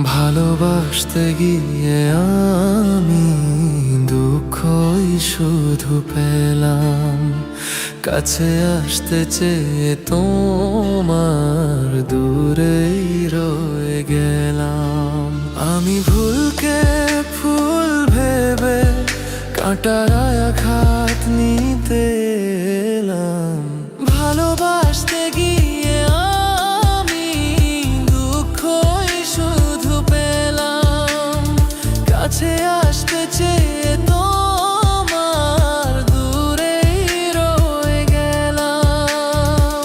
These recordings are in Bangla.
ভালোবাসতে গিয়ে আমি দুঃখই শুধু পেলাম। কাছে আসতে চেয়ে তোমার দূরেই রয়ে গেলাম। আমি ভুলকে ফুল ভেবে কাঁটার আঘাত নিতে এলাম। ভালোবাসতে গিয়ে আমি দুঃখই শুধু পেলাম। কাছে আসতে চেয়ে তোমার দূরেই রয়ে গেলাম।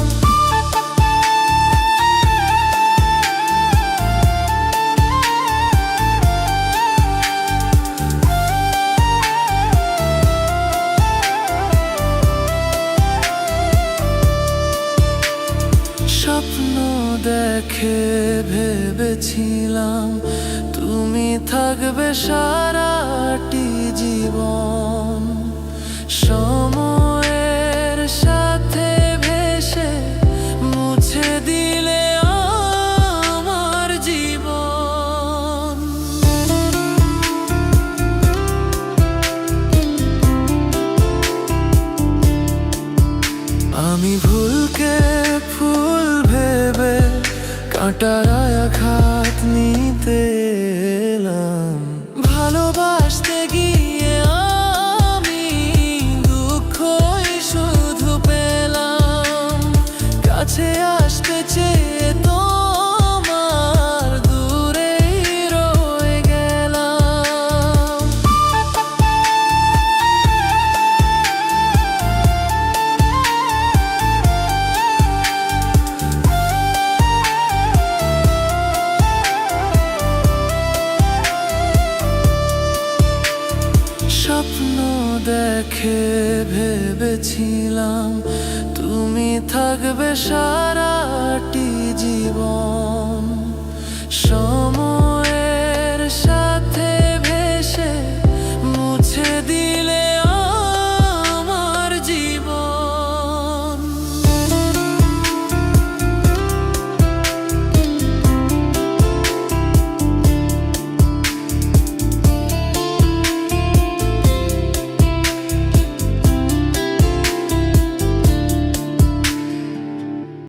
স্বপ্ন দেখে ভেবেছিলাম তুমি থাকবে সারাটি জীবন। সময়ের সাথে ভেসে মুছে দিলে আমার জীবন। আমি ভুলকে ফুল ভেবে কাঁটার আঘাত নিতে এলাম। ভালোবাসতে গিয়ে আমি দুঃখই শুধু পেলাম। কাছে আসতে চেয়ে তোমার দূরেই রয়ে গেলাম। স্বপ্ন দেখে ভেবেছিলাম তুমি থাকবে সারাটি জীবন।